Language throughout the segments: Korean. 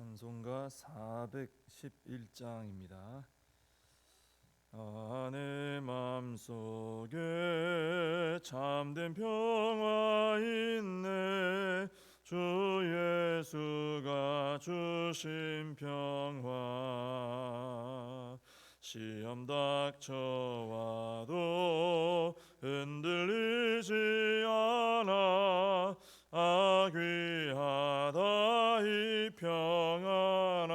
찬송가 411장입니다. 내 맘속에 참된 평화 있네, 주 예수가 주신 평화. 시험 닥쳐와도 흔들리지 않아, 귀하다 이 평안함.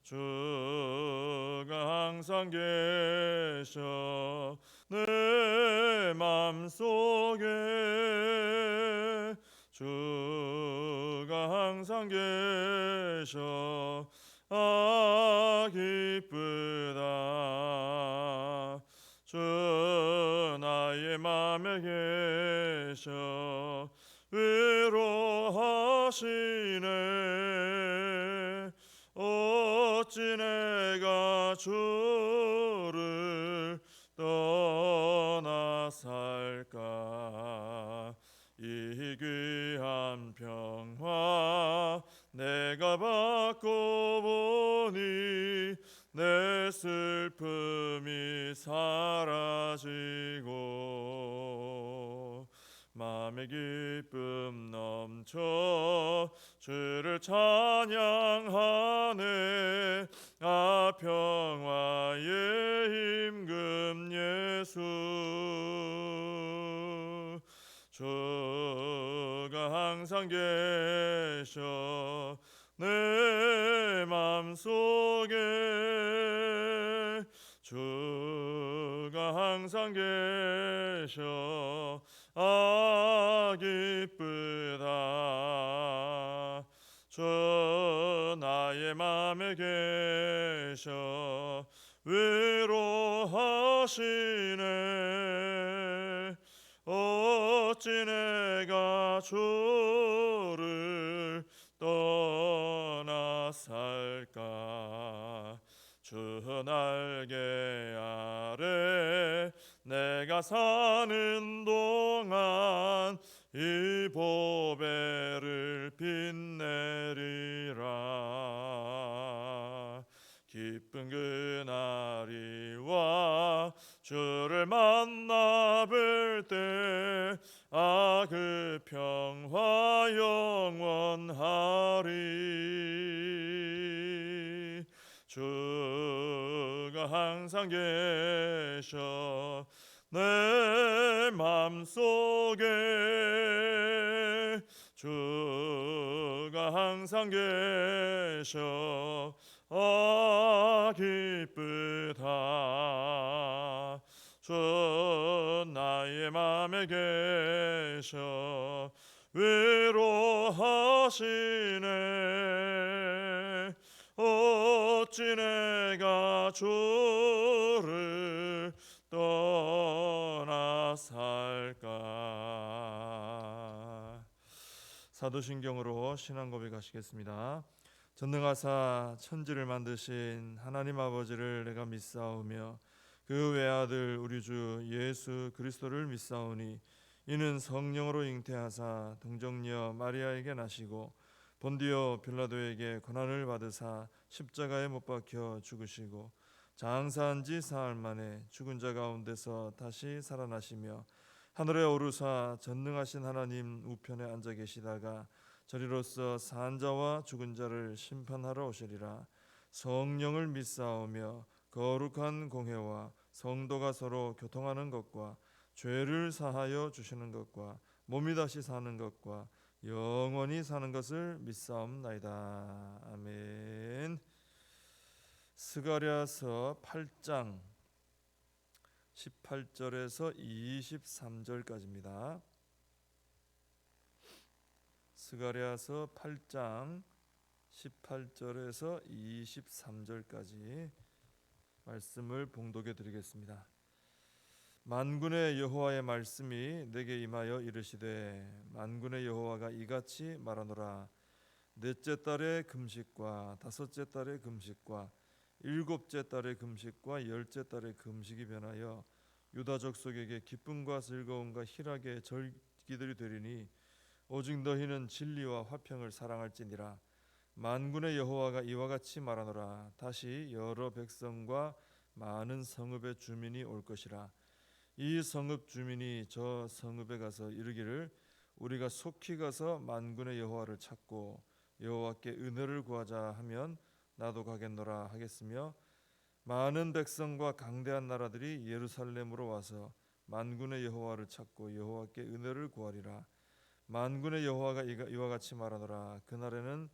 주가 항상 계셔 내 맘속에, 주가 항상 계셔 기쁘다. 주 나의 맘에 계셔 위로하시네. 어찌 내가 주를 떠나 살까. 이 귀한 평화 내가 받고 보니 내 슬픔이 사라지고 마음의 기쁨 넘쳐 주를 찬양하네. 평화의 임금 예수, 주가 항상 계셔 내 맘속에, 주가 항상 계셔 기쁘다. 주 나의 맘에 계셔 위로하시네. 어찌 내가 주를 떠나 살까. 주 날개 아래 내가 사는 동안 이 보배를 빛내리라. 기쁜 그날이 와 주를 만나 뵐 때, 그 평화 영원하리. 주가 항상 계셔 내 맘속에, 주가 항상 계셔 기쁘다. 주 나의 맘에 계셔 위로하시네. 어찌 내가 주를 떠나 살까. 사도신경으로 신앙 고백하시겠습니다. 전능하사 천지를 만드신 하나님 아버지를 내가 믿사오며 그 외아들 우리 주 예수 그리스도를 믿사오니, 이는 성령으로 잉태하사 동정녀 마리아에게 나시고 본디오 빌라도에게 고난을 받으사 십자가에 못 박혀 죽으시고 장사한 지 사흘 만에 죽은 자 가운데서 다시 살아나시며 하늘에 오르사 전능하신 하나님 우편에 앉아 계시다가 저리로서 산 자와 죽은 자를 심판하러 오시리라. 성령을 믿사오며 거룩한 공회와 성도가 서로 교통하는 것과 죄를 사하여 주시는 것과 몸이 다시 사는 것과 영원히 사는 것을 믿사옵나이다. 아멘. 스가랴서 8장 18절에서 23절까지입니다. 스가랴서 8장 18절에서 23절까지 말씀을 봉독해 드리겠습니다. 만군의 여호와의 말씀이 내게 임하여 이르시되, 만군의 여호와가 이같이 말하노라. 넷째 달의 금식과 다섯째 달의 금식과 일곱째 달의 금식과 열째 달의 금식이 변하여 유다 족속에게 기쁨과 즐거움과 희락의 절기들이 되리니, 오직 너희는 진리와 화평을 사랑할지니라. 만군의 여호와가 이와 같이 말하노라. 다시 여러 백성과 많은 성읍의 주민이 올 것이라. 이 성읍 주민이 저 성읍에 가서 이르기를 우리가 속히 가서 만군의 여호와를 찾고 여호와께 은혜를 구하자 하면 나도 가겠노라 하겠으며, 많은 백성과 강대한 나라들이 예루살렘으로 와서 만군의 여호와를 찾고 여호와께 은혜를 구하리라. 만군의 여호와가 이와 같이 말하노라. 그날에는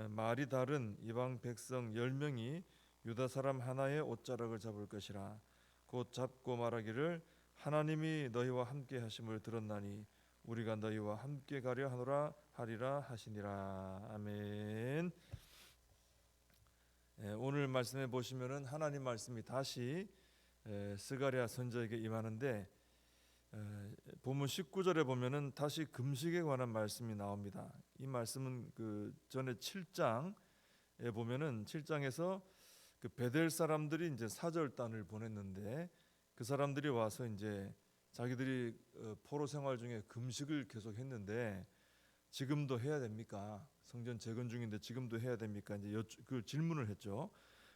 말이 다른 이방 백성 10명이 유다 사람 하나의 옷자락을 잡을 것이라. 곧 잡고 말하기를 하나님이 너희와 함께 하심을 들었나니 우리가 너희와 함께 가려 하리라 하시니라. 아멘. 오늘 말씀에 보시면은 하나님 말씀이 다시 스가랴 선지자에게 임하는데, 본문 19절에 보면은 다시 금식에 관한 말씀이 나옵니다. 이 말씀은 그 전에 7장에 보면은 7장에서 그 베델 사람들이 이제 사절단을 보냈는데, 그 사람들이 와서 이제 자기들이 포로 생활 중에 금식을 계속 했는데 지금도 해야 됩니까? 성전 재건 중인데 지금도 해야 됩니까? 이제 그 질문을 했죠.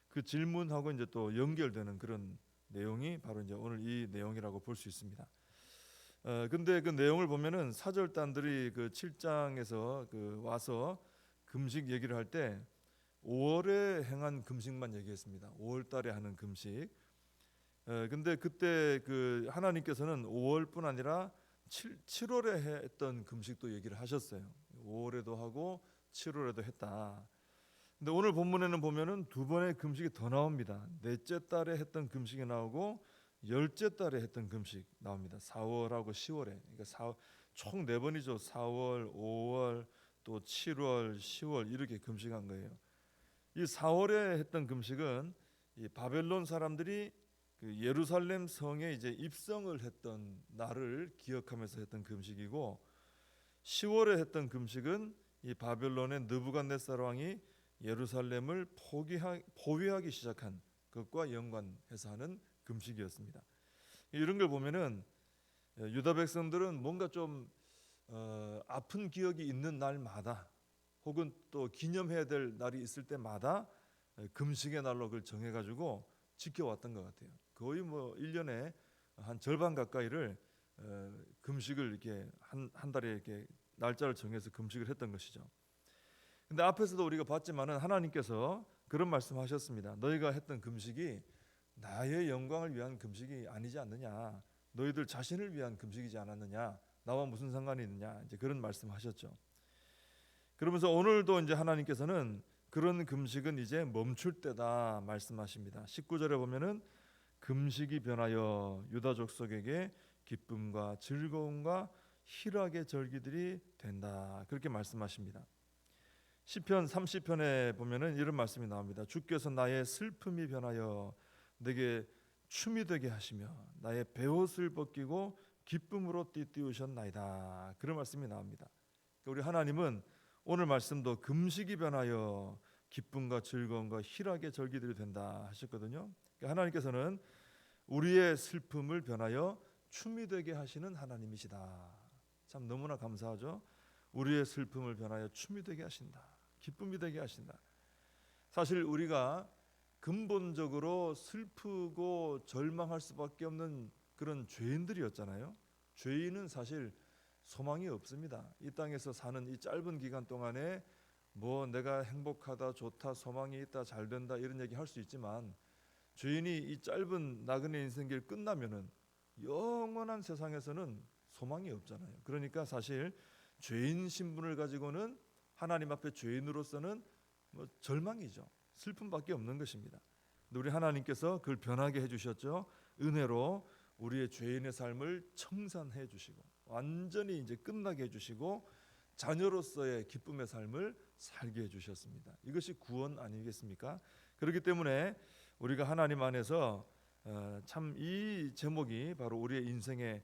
그 질문하고 이제 또 연결되는 그런 내용이 바로 이제 오늘 이 내용이라고 볼 수 있습니다. 근데 그 내용을 보면은 사절단들이 그 7장에서 그 와서 금식 얘기를 할 때 5월에 행한 금식만 얘기했습니다. 5월 달에 하는 금식. 근데 그때 그 하나님께서는 5월뿐 아니라 7월에 했던 금식도 얘기를 하셨어요. 5월에도 하고 7월에도 했다. 근데 오늘 본문에는 보면은 두 번의 금식이 더 나옵니다. 넷째 달에 했던 금식이 나오고 열째 달에 했던 금식 나옵니다. 4월하고 10월에. 그러니까 총 4번이죠. 4월, 5월, 또 7월, 10월 이렇게 금식한 거예요. 이 4월에 했던 금식은 이 바벨론 사람들이 그 예루살렘 성에 이제 입성을 했던 날을 기억하면서 했던 금식이고, 10월에 했던 금식은 이 바벨론의 느부갓네살 왕이 예루살렘을 포위하기 시작한 것과 연관해서 하는 금식이었습니다. 이런 걸 보면은 유다 백성들은 뭔가 좀 아픈 기억이 있는 날마다 혹은 또 기념해야 될 날이 있을 때마다 금식의 날로 그걸 정해가지고 지켜왔던 것 같아요. 거의 뭐 1년에 한 절반 가까이를 금식을 이렇게 한 달에 이렇게 날짜를 정해서 금식을 했던 것이죠. 근데 앞에서도 우리가 봤지만은 하나님께서 그런 말씀하셨습니다. 너희가 했던 금식이 나의 영광을 위한 금식이 아니지 않느냐, 너희들 자신을 위한 금식이지 않았느냐, 나와 무슨 상관이 있느냐, 이제 그런 말씀하셨죠. 그러면서 오늘도 이제 하나님께서는 그런 금식은 이제 멈출 때다 말씀하십니다. 19절에 보면은 금식이 변하여 유다 족속에게 기쁨과 즐거움과 희락의 절기들이 된다, 그렇게 말씀하십니다. 시편 30편에 보면은 이런 말씀이 나옵니다. 주께서 나의 슬픔이 변하여 내게 춤이 되게 하시며 나의 베옷을 벗기고 기쁨으로 띠띠우셨나이다, 그런 말씀이 나옵니다. 우리 하나님은 오늘 말씀도 금식이 변하여 기쁨과 즐거움과 희락의 절기들이 된다 하셨거든요. 하나님께서는 우리의 슬픔을 변하여 춤이 되게 하시는 하나님이시다. 참 너무나 감사하죠. 우리의 슬픔을 변하여 춤이 되게 하신다, 기쁨이 되게 하신다. 사실 우리가 근본적으로 슬프고 절망할 수밖에 없는 그런 죄인들이었잖아요. 죄인은 사실 소망이 없습니다. 이 땅에서 사는 이 짧은 기간 동안에 뭐 내가 행복하다, 좋다, 소망이 있다, 잘 된다 이런 얘기 할 수 있지만, 죄인이 이 짧은 나그네 인생길 끝나면은 영원한 세상에서는 소망이 없잖아요. 그러니까 사실 죄인 신분을 가지고는 하나님 앞에 죄인으로서는 뭐 절망이죠. 슬픔밖에 없는 것입니다. 근데 우리 하나님께서 그걸 변하게 해주셨죠. 은혜로 우리의 죄인의 삶을 청산해 주시고 완전히 이제 끝나게 해주시고 자녀로서의 기쁨의 삶을 살게 해주셨습니다. 이것이 구원 아니겠습니까? 그렇기 때문에 우리가 하나님 안에서 참 이 제목이 바로 우리의 인생에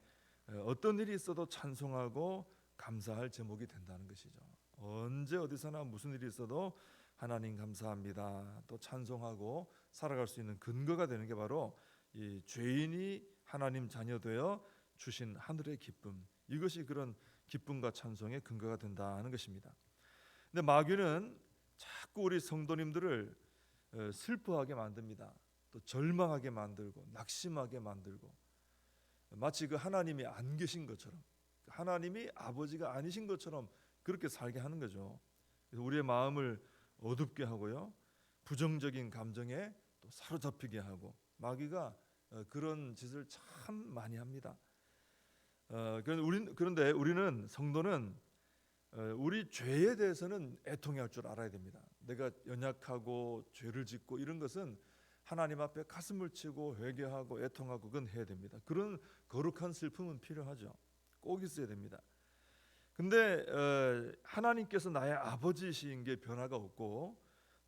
어떤 일이 있어도 찬송하고 감사할 제목이 된다는 것이죠. 언제 어디서나 무슨 일이 있어도 하나님 감사합니다, 또 찬송하고 살아갈 수 있는 근거가 되는 게 바로 이 죄인이 하나님 자녀 되어 주신 하늘의 기쁨, 이것이 그런 기쁨과 찬송의 근거가 된다는 것입니다. 근데 마귀는 자꾸 우리 성도님들을 슬퍼하게 만듭니다. 또 절망하게 만들고 낙심하게 만들고, 마치 그 하나님이 안 계신 것처럼, 하나님이 아버지가 아니신 것처럼 그렇게 살게 하는 거죠. 그래서 우리의 마음을 어둡게 하고요, 부정적인 감정에 또 사로잡히게 하고, 마귀가 그런 짓을 참 많이 합니다. 그런데 우리는, 성도는 우리 죄에 대해서는 애통해할 줄 알아야 됩니다. 내가 연약하고 죄를 짓고 이런 것은 하나님 앞에 가슴을 치고 회개하고 애통하고 그건 해야 됩니다. 그런 거룩한 슬픔은 필요하죠. 꼭 있어야 됩니다. 근데 하나님께서 나의 아버지이신 게 변화가 없고,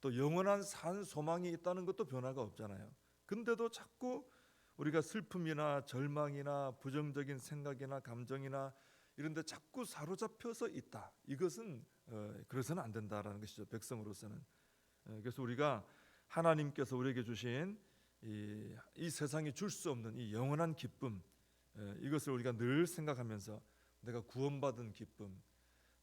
또 영원한 산 소망이 있다는 것도 변화가 없잖아요. 근데도 자꾸 우리가 슬픔이나 절망이나 부정적인 생각이나 감정이나 이런 데 자꾸 사로잡혀서 있다. 이것은 그래서는 안 된다라는 것이죠. 백성으로서는. 그래서 우리가 하나님께서 우리에게 주신 이 세상이 줄 수 없는 이 영원한 기쁨, 이것을 우리가 늘 생각하면서 내가 구원받은 기쁨,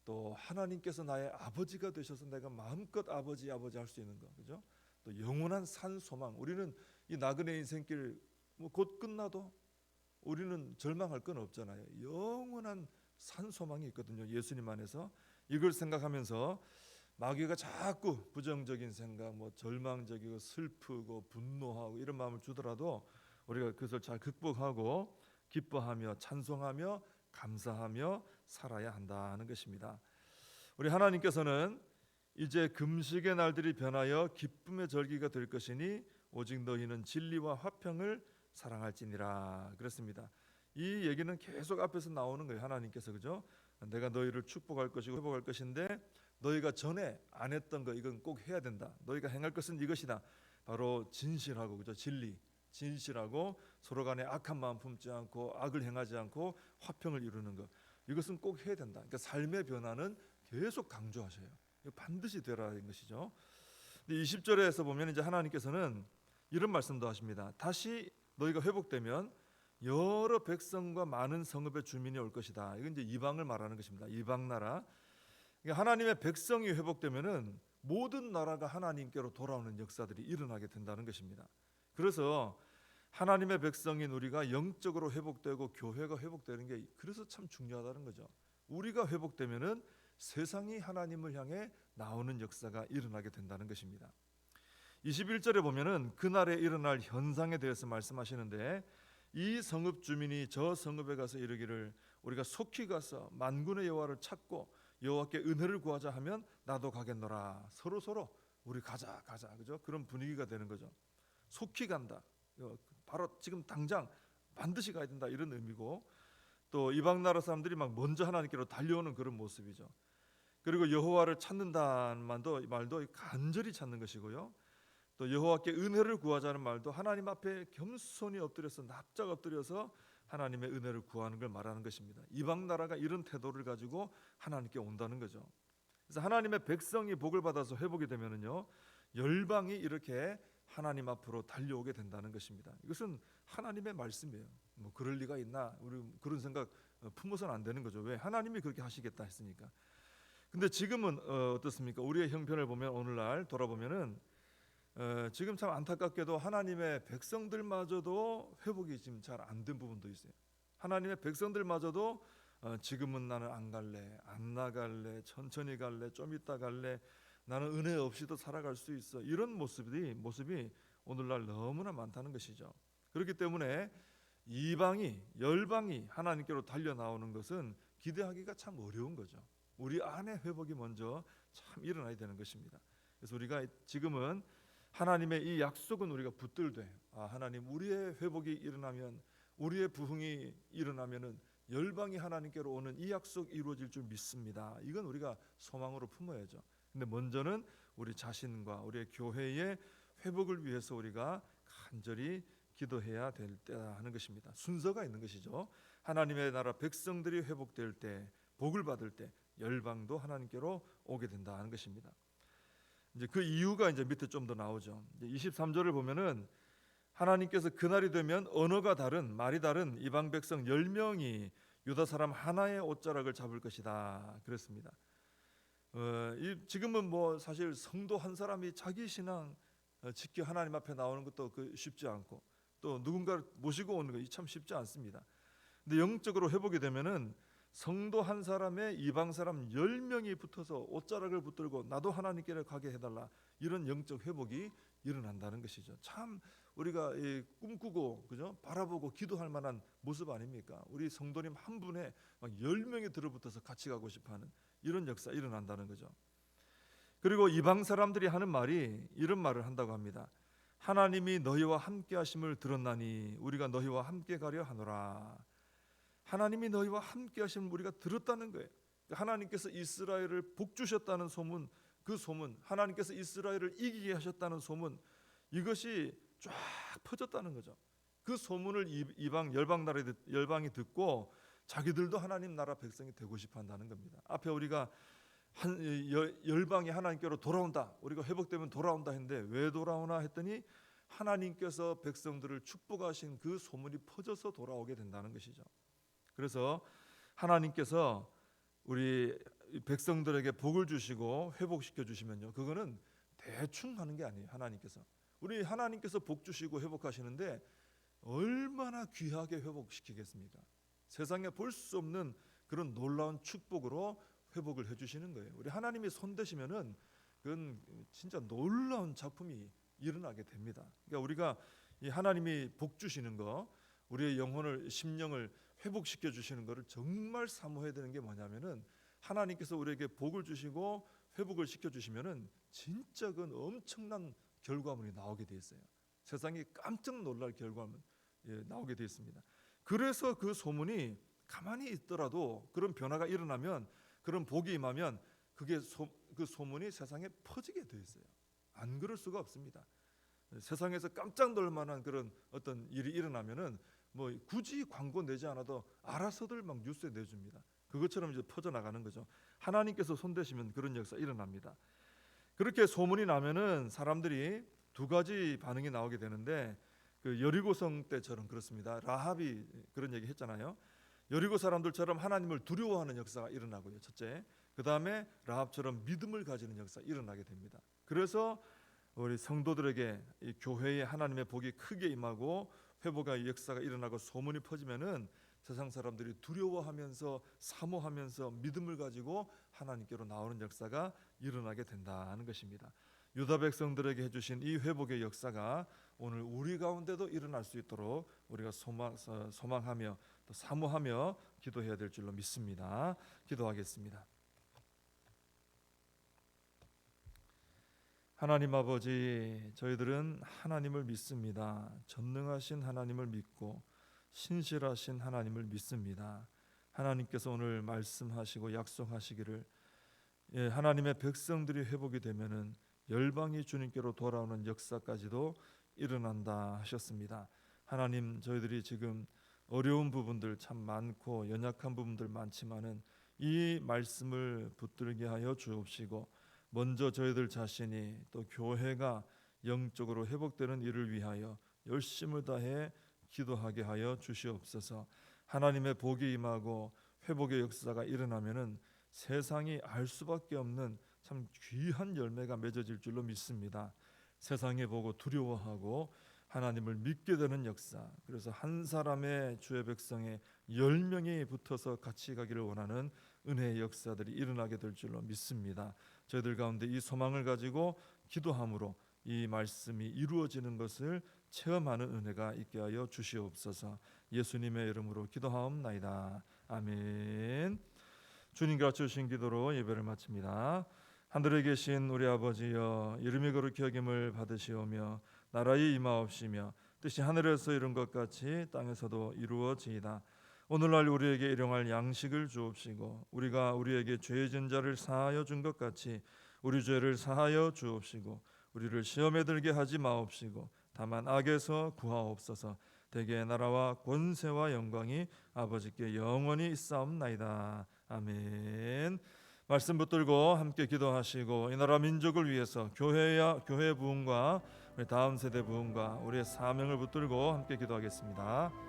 또 하나님께서 나의 아버지가 되셔서 내가 마음껏 아버지 할 수 있는 거, 그죠? 또 영원한 산 소망. 우리는 이 나그네 인생길 곧 끝나도 우리는 절망할 건 없잖아요. 영원한 산 소망이 있거든요. 예수님 안에서. 이걸 생각하면서 마귀가 자꾸 부정적인 생각, 절망적이고 슬프고 분노하고 이런 마음을 주더라도 우리가 그것을 잘 극복하고 기뻐하며 찬송하며 감사하며 살아야 한다는 것입니다. 우리 하나님께서는 이제 금식의 날들이 변하여 기쁨의 절기가 될 것이니 오직 너희는 진리와 화평을 사랑할지니라 그랬습니다. 이 얘기는 계속 앞에서 나오는 거예요. 하나님께서, 그죠? 내가 너희를 축복할 것이고 회복할 것인데 너희가 전에 안 했던 거 이건 꼭 해야 된다. 너희가 행할 것은 이것이다. 바로 진실하고, 그죠? 진실하고 서로 간에 악한 마음 품지 않고 악을 행하지 않고 화평을 이루는 것, 이것은 꼭 해야 된다. 그러니까 삶의 변화는 계속 강조하셔요. 이거 반드시 되라는 것이죠. 근데 20절에서 보면 이제 하나님께서는 이런 말씀도 하십니다. 다시 너희가 회복되면 여러 백성과 많은 성읍의 주민이 올 것이다. 이건 이제 이방을 말하는 것입니다. 이방 나라. 그러니까 하나님의 백성이 회복되면은 모든 나라가 하나님께로 돌아오는 역사들이 일어나게 된다는 것입니다. 그래서 하나님의 백성인 우리가 영적으로 회복되고 교회가 회복되는 게 그래서 참 중요하다는 거죠. 우리가 회복되면은 세상이 하나님을 향해 나오는 역사가 일어나게 된다는 것입니다. 21절에 보면은 그날에 일어날 현상에 대해서 말씀하시는데, 이 성읍 주민이 저 성읍에 가서 이르기를 우리가 속히 가서 만군의 여호와를 찾고 여호와께 은혜를 구하자 하면 나도 가겠노라. 서로 우리 가자, 그죠? 그런 분위기가 되는 거죠. 속히 간다. 바로 지금 당장 반드시 가야 된다, 이런 의미고, 또 이방 나라 사람들이 막 먼저 하나님께로 달려오는 그런 모습이죠. 그리고 여호와를 찾는다는 말도 간절히 찾는 것이고요. 또 여호와께 은혜를 구하자는 말도 하나님 앞에 겸손히 엎드려서 납작 엎드려서 하나님의 은혜를 구하는 걸 말하는 것입니다. 이방 나라가 이런 태도를 가지고 하나님께 온다는 거죠. 그래서 하나님의 백성이 복을 받아서 회복이 되면은요, 열방이 이렇게 하나님 앞으로 달려오게 된다는 것입니다. 이것은 하나님의 말씀이에요. 그럴 리가 있나? 우리 그런 생각 품어서는 안 되는 거죠. 왜? 하나님이 그렇게 하시겠다 했으니까. 근데 지금은 어떻습니까? 우리의 형편을 보면, 오늘날 돌아보면은 지금 참 안타깝게도 하나님의 백성들마저도 회복이 지금 잘 안 된 부분도 있어요. 하나님의 백성들마저도 지금은 나는 안 갈래, 안 나갈래, 천천히 갈래, 좀 이따 갈래, 나는 은혜 없이도 살아갈 수 있어, 이런 모습이 오늘날 너무나 많다는 것이죠. 그렇기 때문에 이방이, 열방이 하나님께로 달려 나오는 것은 기대하기가 참 어려운 거죠. 우리 안에 회복이 먼저 참 일어나야 되는 것입니다. 그래서 우리가 지금은 하나님의 이 약속은 우리가 붙들되, 하나님, 우리의 회복이 일어나면, 우리의 부흥이 일어나면은 열방이 하나님께로 오는 이 약속 이루어질 줄 믿습니다. 이건 우리가 소망으로 품어야죠. 근데 먼저는 우리 자신과 우리의 교회의 회복을 위해서 우리가 간절히 기도해야 될 때다 하는 것입니다. 순서가 있는 것이죠. 하나님의 나라 백성들이 회복될 때, 복을 받을 때 열방도 하나님께로 오게 된다 하는 것입니다. 이제 그 이유가 이제 밑에 좀 더 나오죠. 23절을 보면은 하나님께서 그날이 되면 언어가 다른, 말이 다른 이방 백성 10명이 유다 사람 하나의 옷자락을 잡을 것이다 그랬습니다. 지금은 뭐 사실 성도 한 사람이 자기 신앙 지켜 하나님 앞에 나오는 것도 쉽지 않고 또 누군가를 모시고 오는 거 참 쉽지 않습니다. 근데 영적으로 회복이 되면은 성도 한 사람에 이방 사람 10명이 붙어서 옷자락을 붙들고 나도 하나님께로 가게 해달라, 이런 영적 회복이 일어난다는 것이죠. 참 우리가 꿈꾸고 그죠? 바라보고 기도할 만한 모습 아닙니까? 우리 성도님 한 분에 막 10명이 들어붙어서 같이 가고 싶어하는 이런 역사 일어난다는 거죠. 그리고 이방 사람들이 하는 말이 이런 말을 한다고 합니다. 하나님이 너희와 함께 하심을 들었나니 우리가 너희와 함께 가려 하노라. 하나님이 너희와 함께 하심을 우리가 들었다는 거예요. 하나님께서 이스라엘을 복주셨다는 소문, 그 소문, 하나님께서 이스라엘을 이기게 하셨다는 소문, 이것이 쫙 퍼졌다는 거죠. 그 소문을 이방 열방이 듣고 자기들도 하나님 나라 백성이 되고 싶어 한다는 겁니다. 앞에 우리가 열방이 하나님께로 돌아온다, 우리가 회복되면 돌아온다 했는데 왜 돌아오나 했더니 하나님께서 백성들을 축복하신 그 소문이 퍼져서 돌아오게 된다는 것이죠. 그래서 하나님께서 우리 백성들에게 복을 주시고 회복시켜 주시면요, 그거는 대충 하는 게 아니에요. 하나님께서 복 주시고 회복하시는데 얼마나 귀하게 회복시키겠습니까? 세상에 볼 수 없는 그런 놀라운 축복으로 회복을 해주시는 거예요. 우리 하나님이 손대시면은 그건 진짜 놀라운 작품이 일어나게 됩니다. 그러니까 우리가 이 하나님이 복 주시는 거, 우리의 영혼을, 심령을 회복시켜 주시는 것을 정말 사모해야 되는 게 뭐냐면은 하나님께서 우리에게 복을 주시고 회복을 시켜 주시면은 진짜 그건 엄청난 결과물이 나오게 돼 있어요. 세상이 깜짝 놀랄 결과물 나오게 돼 있습니다. 그래서 그 소문이 가만히 있더라도 그런 변화가 일어나면, 그런 복이 임하면 그 소문이 세상에 퍼지게 돼 있어요. 안 그럴 수가 없습니다. 세상에서 깜짝 놀랄 만한 그런 어떤 일이 일어나면은 뭐 굳이 광고 내지 않아도 알아서들 막 뉴스에 내줍니다. 그것처럼 이제 퍼져나가는 거죠. 하나님께서 손대시면 그런 역사 일어납니다. 그렇게 소문이 나면은 사람들이 두 가지 반응이 나오게 되는데, 그 여리고성 때처럼 그렇습니다. 라합이 그런 얘기 했잖아요. 여리고 사람들처럼 하나님을 두려워하는 역사가 일어나고요. 첫째, 그 다음에 라합처럼 믿음을 가지는 역사 일어나게 됩니다. 그래서 우리 성도들에게 이 교회에 하나님의 복이 크게 임하고 회복의 역사가 일어나고 소문이 퍼지면은 세상 사람들이 두려워하면서 사모하면서 믿음을 가지고 하나님께로 나오는 역사가 일어나게 된다는 것입니다. 유다 백성들에게 해주신 이 회복의 역사가 오늘 우리 가운데도 일어날 수 있도록 우리가 소망하며 또 사모하며 기도해야 될 줄로 믿습니다. 기도하겠습니다. 하나님 아버지, 저희들은 하나님을 믿습니다. 전능하신 하나님을 믿고 신실하신 하나님을 믿습니다. 하나님께서 오늘 말씀하시고 약속하시기를 하나님의 백성들이 회복이 되면은 열방이 주님께로 돌아오는 역사까지도 일어난다 하셨습니다. 하나님, 저희들이 지금 어려운 부분들 참 많고 연약한 부분들 많지만은 이 말씀을 붙들게 하여 주옵시고, 먼저 저희들 자신이 또 교회가 영적으로 회복되는 일을 위하여 열심을 다해 기도하게 하여 주시옵소서. 하나님의 복이 임하고 회복의 역사가 일어나면은 세상이 알 수밖에 없는 참 귀한 열매가 맺어질 줄로 믿습니다. 세상에 보고 두려워하고 하나님을 믿게 되는 역사, 그래서 한 사람의 주의 백성에 10명이 붙어서 같이 가기를 원하는 은혜의 역사들이 일어나게 될 줄로 믿습니다. 저희들 가운데 이 소망을 가지고 기도함으로 이 말씀이 이루어지는 것을 체험하는 은혜가 있게 하여 주시옵소서. 예수님의 이름으로 기도하옵나이다. 아멘. 주님과 주신 기도로 예배를 마칩니다. 하늘에 계신 우리 아버지여, 이름이 거룩히 여김을 받으시오며 나라의 임하옵시며 뜻이 하늘에서 이룬 것 같이 땅에서도 이루어지이다. 오늘날 우리에게 일용할 양식을 주옵시고 우리가 우리에게 죄진 자를 사하여 준 것 같이 우리 죄를 사하여 주옵시고 우리를 시험에 들게 하지 마옵시고 다만 악에서 구하옵소서. 대개 나라와 권세와 영광이 아버지께 영원히 있사옵나이다. 아멘. 말씀 붙들고 함께 기도하시고 이 나라 민족을 위해서 교회 부흥과 우리 다음 세대 부흥과 우리의 사명을 붙들고 함께 기도하겠습니다.